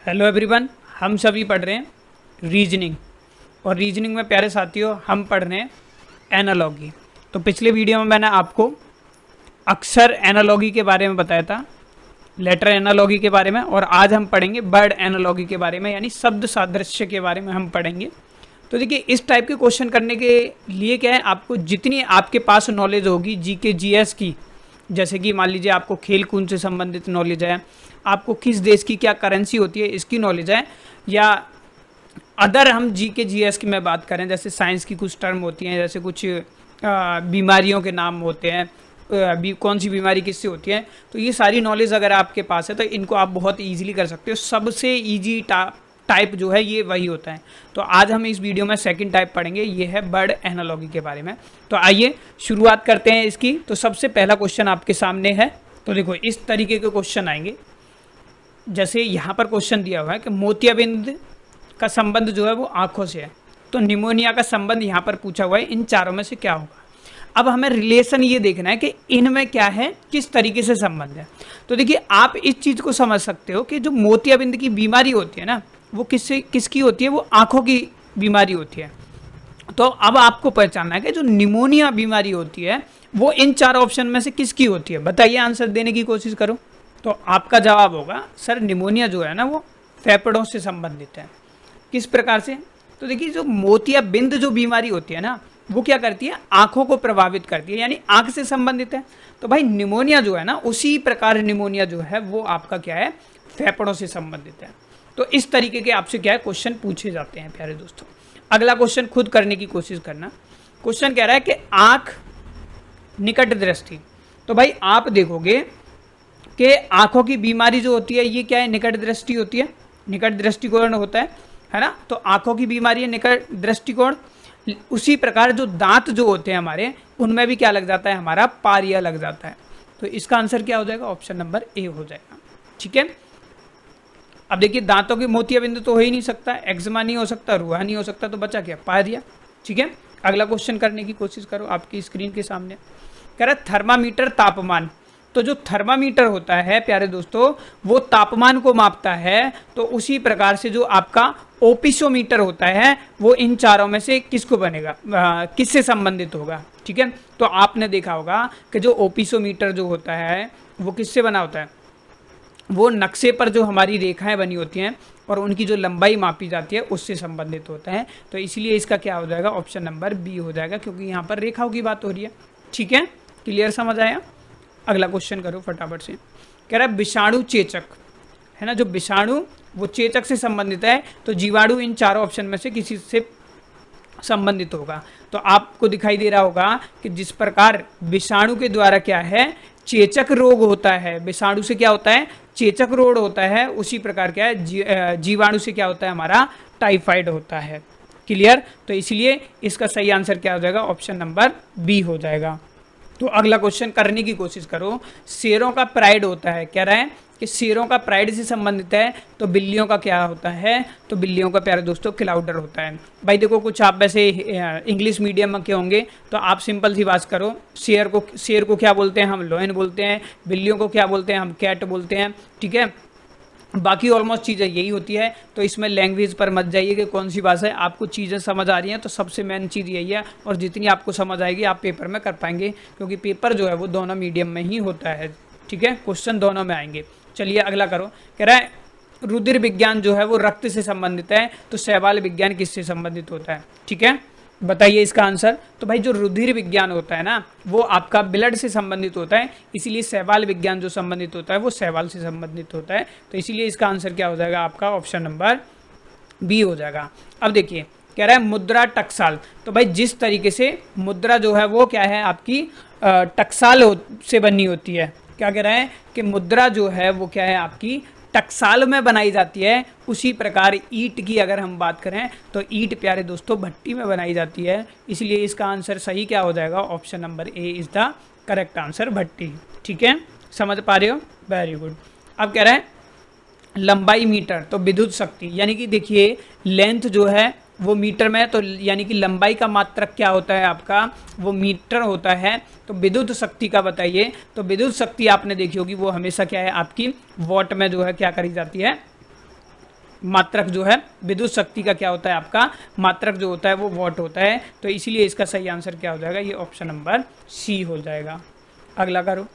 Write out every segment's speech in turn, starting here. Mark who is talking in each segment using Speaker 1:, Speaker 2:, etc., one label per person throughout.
Speaker 1: Hello everyone, हम सभी पढ़ रहे हैं रीजनिंग। और रीजनिंग में प्यारे साथियों हम पढ़ रहे हैं एनालॉगी। तो पिछले वीडियो में मैंने आपको अक्षर एनालॉगी के बारे में बताया था, लेटर एनालॉगी के बारे में, और आज हम पढ़ेंगे वर्ड एनालॉगी के बारे में, यानी शब्द सादृश्य के बारे में हम पढ़ेंगे। तो देखिए, इस टाइप के क्वेश्चन करने के लिए क्या है, आपको जितनी आपके पास नॉलेज होगी जीके जीएस की, जैसे कि मान लीजिए आपको खेल कूद से संबंधित नॉलेज है, आपको किस देश की क्या करेंसी होती है इसकी नॉलेज है, या अदर हम जीके जीएस की मैं बात करें, जैसे साइंस की कुछ टर्म होती हैं, जैसे कुछ बीमारियों के नाम होते हैं, कौन सी बीमारी किससे होती है, तो ये सारी नॉलेज अगर आपके पास है तो इनको आप बहुत ईजिली कर सकते हो। सबसे ईजी टाइप जो है ये वही होता है। तो आज हम इस वीडियो में सेकंड टाइप पढ़ेंगे, ये है वर्ड एनालॉगी के बारे में। तो आइए शुरुआत करते हैं इसकी। तो सबसे पहला क्वेश्चन आपके सामने है। तो देखो, इस तरीके के क्वेश्चन आएंगे, जैसे यहाँ पर क्वेश्चन दिया हुआ है कि मोतियाबिंद का संबंध जो है वो आंखों से है, तो निमोनिया का संबंध यहाँ पर पूछा हुआ है, इन चारों में से क्या होगा। अब हमें रिलेशन ये देखना है कि इनमें क्या है, किस तरीके से संबंध है। तो देखिए, आप इस चीज़ को समझ सकते हो कि जो मोतियाबिंद की बीमारी होती है ना, वो किसकी होती है, वो आंखों की बीमारी होती है। तो अब आपको पहचानना है कि जो निमोनिया बीमारी होती है वो इन चार ऑप्शन में से किसकी होती है। बताइए, आंसर देने की कोशिश करो। तो आपका जवाब होगा सर, निमोनिया जो है ना वो फेफड़ों से संबंधित है। किस प्रकार से? तो देखिए, जो मोतियाबिंद जो बीमारी होती है ना, वो क्या करती है, आंखों को प्रभावित करती है, यानी आंख से संबंधित है। तो भाई निमोनिया जो है ना, उसी प्रकार निमोनिया जो है वो आपका क्या है, फेफड़ों से संबंधित है। तो इस तरीके के आपसे क्या है, क्वेश्चन पूछे जाते हैं प्यारे दोस्तों। अगला क्वेश्चन खुद करने की कोशिश करना। क्वेश्चन कह रहा है कि आंख निकट दृष्टि। तो भाई आप देखोगे कि आंखों की बीमारी जो होती है ये क्या है, निकट दृष्टि होती है, निकट दृष्टिकोण होता है ना। तो आंखों की बीमारी है निकट दृष्टिकोण। उसी प्रकार जो दांत जो होते हैं हमारे, उनमें भी क्या लग जाता है, हमारा पारिया लग जाता है। तो इसका आंसर क्या हो जाएगा, ऑप्शन नंबर ए हो जाएगा। ठीक है। अब देखिए, दांतों की मोतियाबिंद तो हो ही नहीं सकता, एक्जिमा नहीं हो सकता, रुआ नहीं हो सकता, तो बचा क्या, पारिया। ठीक है। अगला क्वेश्चन करने की कोशिश करो, आपकी स्क्रीन के सामने कह रहा है थर्मामीटर तापमान। तो जो थर्मामीटर होता है प्यारे दोस्तों, वो तापमान को मापता है। तो उसी प्रकार से जो आपका ओपिसोमीटर होता है वो इन चारों में से किसको बनेगा, किससे संबंधित होगा। ठीक है। तो आपने देखा होगा कि जो ओपिसोमीटर जो होता है वो किससे बना होता है, वो नक्शे पर जो हमारी रेखाएं बनी होती हैं और उनकी जो लंबाई मापी जाती है उससे संबंधित होता है। तो इसलिए इसका क्या हो जाएगा, ऑप्शन नंबर बी हो जाएगा, क्योंकि यहाँ पर रेखाओं की बात हो रही है। ठीक है, क्लियर, समझ आया। अगला क्वेश्चन करो फटाफट से। कह रहा है विषाणु चेचक, है ना, जो विषाणु वो चेचक से संबंधित है, तो जीवाणु इन चारों ऑप्शन में से किसी से संबंधित होगा। तो आपको दिखाई दे रहा होगा कि जिस प्रकार विषाणु के द्वारा क्या है, चेचक रोग होता है, विषाणु से क्या होता है, चेचक रोग होता है, उसी प्रकार क्या है, जीवाणु से क्या होता है, हमारा टाइफाइड होता है। क्लियर। तो इसलिए इसका सही आंसर क्या हो जाएगा, ऑप्शन नंबर बी हो जाएगा। तो अगला क्वेश्चन करने की कोशिश करो। शेरों का प्राइड होता है, कह रहा है कि शेरों का प्राइड से संबंधित है, तो बिल्लियों का क्या होता है, तो बिल्लियों का प्यारे दोस्तों क्लाउडर होता है। भाई देखो, कुछ आप वैसे इंग्लिश मीडियम के होंगे तो आप सिंपल सी बात करो, शेर को क्या बोलते हैं, हम लोयन बोलते हैं, बिल्लियों को क्या बोलते हैं, हम कैट बोलते हैं। ठीक है। बाकी ऑलमोस्ट चीज़ें यही होती है। तो इसमें लैंग्वेज पर मत जाइए कि कौन सी भाषा है, आपको चीज़ें समझ आ रही हैं तो सबसे मेन चीज़ यही है। और जितनी आपको समझ आएगी आप पेपर में कर पाएंगे, क्योंकि पेपर जो है वो दोनों मीडियम में ही होता है। ठीक है, क्वेश्चन दोनों में आएंगे। चलिए अगला करो। कह रहा है रुधिर विज्ञान जो है वो रक्त से संबंधित है, तो शैवाल विज्ञान किससे संबंधित होता है। ठीक है, बताइए इसका आंसर। तो भाई जो रुधिर विज्ञान होता है ना, वो आपका ब्लड से संबंधित होता है, इसीलिए शैवाल विज्ञान जो संबंधित होता है वो शैवाल से संबंधित होता है। तो इसीलिए इसका आंसर क्या हो जाएगा, आपका ऑप्शन नंबर बी हो जाएगा। अब देखिए, कह रहा है मुद्रा टकसाल। तो भाई जिस तरीके से मुद्रा जो है वो क्या है, आपकी टकसाल से बनी होती है। क्या कह रहा है कि मुद्रा जो है वो क्या है, आपकी टकसाल में बनाई जाती है। उसी प्रकार ईंट की अगर हम बात करें तो ईंट प्यारे दोस्तों भट्टी में बनाई जाती है। इसलिए इसका आंसर सही क्या हो जाएगा, option number A is the correct answer, भट्टी। ठीक है, समझ पा रहे हो, वेरी गुड। अब कह रहा है लंबाई मीटर, तो विद्युत शक्ति, यानी कि देखिए लेंथ जो है वो मीटर में, तो यानी कि लंबाई का मात्रक क्या होता है आपका, वो मीटर होता है। तो विद्युत शक्ति का बताइए। तो विद्युत शक्ति आपने देखी होगी वो हमेशा क्या है, आपकी वॉट में जो है क्या करी जाती है, मात्रक जो है विद्युत शक्ति का क्या होता है, आपका मात्रक जो होता है वो वॉट होता है। तो इसीलिए इसका सही आंसर क्या हो जाएगा, ये ऑप्शन नंबर सी हो जाएगा। अगला करो।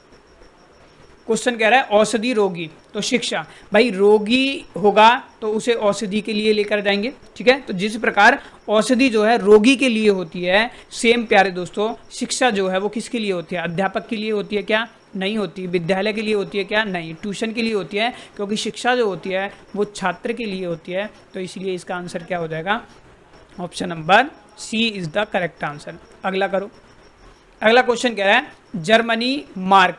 Speaker 1: क्वेश्चन कह रहा है औषधि रोगी, तो शिक्षा, भाई रोगी होगा तो उसे औषधि के लिए लेकर जाएंगे, ठीक है। तो जिस प्रकार औषधि जो है रोगी के लिए होती है, सेम प्यारे दोस्तों शिक्षा जो है वो किसके लिए होती है, अध्यापक के लिए होती है क्या, नहीं होती। विद्यालय के लिए होती है क्या, नहीं। ट्यूशन के लिए होती है, क्योंकि शिक्षा जो होती है वो छात्र के लिए होती है। तो इसलिए इसका आंसर क्या हो जाएगा, option number C is the correct answer. अगला करो। अगला क्वेश्चन कह रहा है जर्मनी मार्क,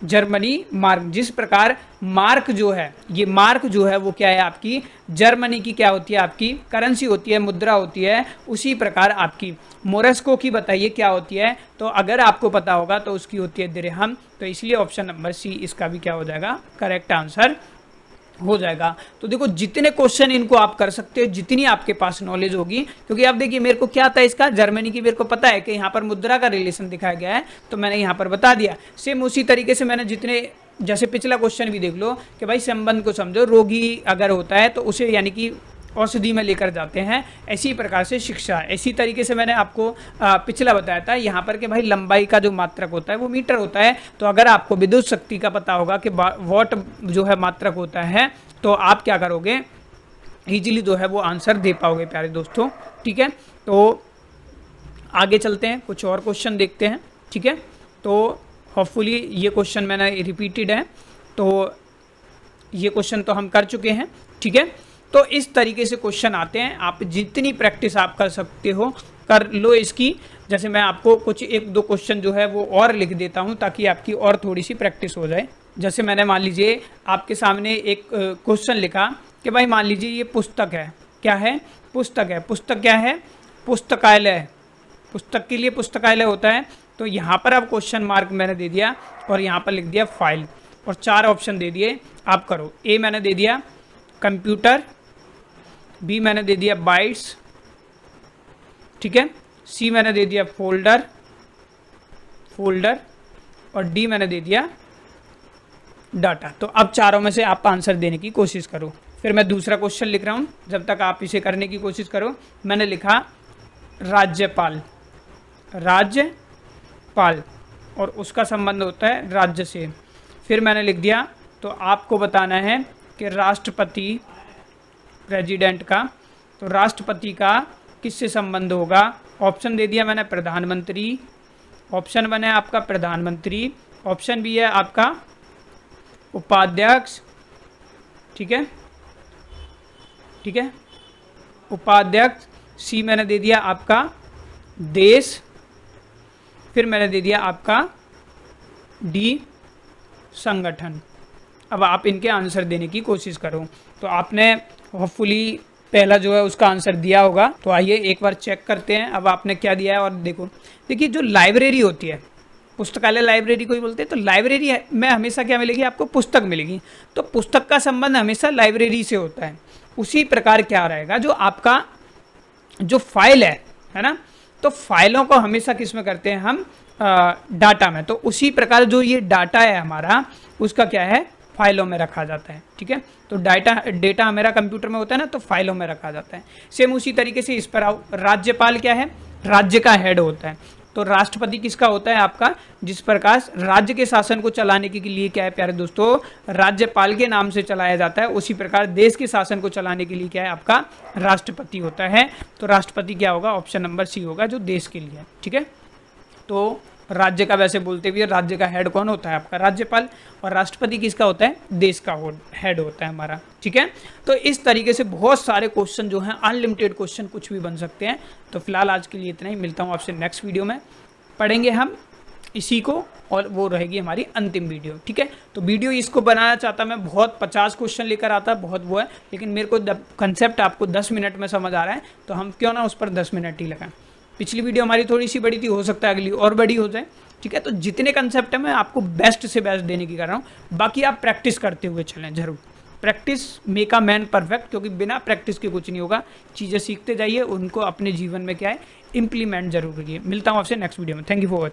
Speaker 1: जर्मनी मार्क, जिस प्रकार मार्क जो है, ये मार्क जो है वो क्या है, आपकी जर्मनी की क्या होती है, आपकी करेंसी होती है, मुद्रा होती है। उसी प्रकार आपकी मोरस्को की बताइए क्या होती है, तो अगर आपको पता होगा तो उसकी होती है दिरहम। तो इसलिए ऑप्शन नंबर सी इसका भी क्या हो जाएगा, करेक्ट आंसर हो जाएगा। तो देखो जितने क्वेश्चन इनको आप कर सकते हो, जितनी आपके पास नॉलेज होगी, क्योंकि आप देखिए मेरे को क्या था इसका, जर्मनी की मेरे को पता है कि यहाँ पर मुद्रा का रिलेशन दिखाया गया है, तो मैंने यहाँ पर बता दिया। सेम उसी तरीके से मैंने जितने, जैसे पिछला क्वेश्चन भी देख लो कि भाई संबंध को समझो, रोगी अगर होता है तो उसे यानी कि औषधि में लेकर जाते हैं, इसी प्रकार से शिक्षा। इसी तरीके से मैंने आपको पिछला बताया था यहाँ पर कि भाई लंबाई का जो मात्रक होता है वो मीटर होता है। तो अगर आपको विद्युत शक्ति का पता होगा कि वॉट जो है मात्रक होता है, तो आप क्या करोगे, इजीली जो है वो आंसर दे पाओगे प्यारे दोस्तों, ठीक है। तो आगे चलते हैं, कुछ और क्वेश्चन देखते हैं, ठीक है। तो होपफुली ये क्वेश्चन मैंने रिपीटेड है, तो ये क्वेश्चन तो हम कर चुके हैं, ठीक है। तो इस तरीके से क्वेश्चन आते हैं, आप जितनी प्रैक्टिस आप कर सकते हो कर लो इसकी। जैसे मैं आपको कुछ एक दो क्वेश्चन जो है वो और लिख देता हूँ ताकि आपकी और थोड़ी सी प्रैक्टिस हो जाए। जैसे मैंने मान लीजिए आपके सामने एक क्वेश्चन लिखा कि भाई मान लीजिए ये पुस्तक है, क्या है, पुस्तक है। पुस्तक क्या है, पुस्तकालय, पुस्तक के लिए पुस्तकालय होता है। तो यहाँ पर अब क्वेश्चन मार्क मैंने दे दिया और यहाँ पर लिख दिया फाइल, और 4 ऑप्शन दे दिए, आप करो। ए मैंने दे दिया कंप्यूटर, बी मैंने दे दिया बाइट्स, ठीक है, सी मैंने दे दिया फोल्डर, और डी मैंने दे दिया डाटा। तो अब चारों में से आप आंसर देने की कोशिश करो। फिर मैं दूसरा क्वेश्चन लिख रहा हूँ, जब तक आप इसे करने की कोशिश करो। मैंने लिखा राज्यपाल, राज्यपाल, और उसका संबंध होता है राज्य से। फिर मैंने लिख दिया, तो आपको बताना है कि राष्ट्रपति, प्रेसिडेंट का, तो राष्ट्रपति का किससे संबंध होगा। ऑप्शन दे दिया मैंने प्रधानमंत्री, ऑप्शन वन है आपका प्रधानमंत्री, ऑप्शन बी है आपका उपाध्यक्ष, ठीक है, ठीक है, उपाध्यक्ष। सी मैंने दे दिया आपका देश, फिर मैंने दे दिया आपका डी संगठन। अब आप इनके आंसर देने की कोशिश करो। तो आपने होपफुली पहला जो है उसका आंसर दिया होगा, तो आइए एक बार चेक करते हैं अब आपने क्या दिया है। और देखो, देखिए जो लाइब्रेरी होती है, पुस्तकालय लाइब्रेरी को ही बोलते हैं, तो लाइब्रेरी में हमेशा क्या मिलेगी आपको, पुस्तक मिलेगी। तो पुस्तक का संबंध हमेशा लाइब्रेरी से होता है। उसी प्रकार क्या रहेगा, जो आपका जो फाइल है ना, तो फाइलों को हमेशा किस में करते हैं हम, डाटा में। तो उसी प्रकार जो ये डाटा है हमारा, उसका क्या है, फाइलों में रखा जाता है, ठीक है। तो डेटा हमारा कंप्यूटर में होता है ना, तो फाइलों में रखा जाता है। सेम उसी तरीके से इस पर आओ, राज्यपाल क्या है, राज्य का हेड होता है। तो राष्ट्रपति किसका होता है आपका, जिस प्रकार राज्य के शासन को चलाने के लिए क्या है प्यारे दोस्तों, राज्यपाल के नाम से चलाया जाता है। उसी प्रकार देश के शासन को चलाने के लिए क्या है आपका, राष्ट्रपति होता है। तो राष्ट्रपति क्या होगा, ऑप्शन नंबर सी होगा, जो देश के लिए, ठीक है। तो राज्य का वैसे बोलते हुए राज्य का हेड कौन होता है आपका, राज्यपाल, और राष्ट्रपति किसका होता है, देश का हेड होता है हमारा, ठीक है। तो इस तरीके से बहुत सारे क्वेश्चन जो हैं, अनलिमिटेड क्वेश्चन कुछ भी बन सकते हैं। तो फिलहाल आज के लिए इतना ही, मिलता हूँ आपसे नेक्स्ट वीडियो में, पढ़ेंगे हम इसी को, और वो रहेगी हमारी अंतिम वीडियो, ठीक है। तो वीडियो इसको बनाना चाहता मैं बहुत 50 क्वेश्चन लेकर आता, बहुत वो है, लेकिन मेरे को कंसेप्ट आपको 10 मिनट में समझ आ रहा है, तो हम क्यों ना उस पर 10 मिनट ही लगाएं। पिछली वीडियो हमारी थोड़ी सी बड़ी थी, हो सकता है अगली और बड़ी हो जाए, ठीक है। तो जितने कंसेप्ट है मैं आपको बेस्ट से बेस्ट देने की कर रहा हूँ। बाकी आप प्रैक्टिस करते हुए चलें, जरूर practice make a man perfect, क्योंकि बिना प्रैक्टिस के कुछ नहीं होगा। चीज़ें सीखते जाइए, उनको अपने जीवन में क्या है इम्प्लीमेंट जरूर करिए। मिलता हूँ आपसे नेक्स्ट वीडियो में। Thank you for watching.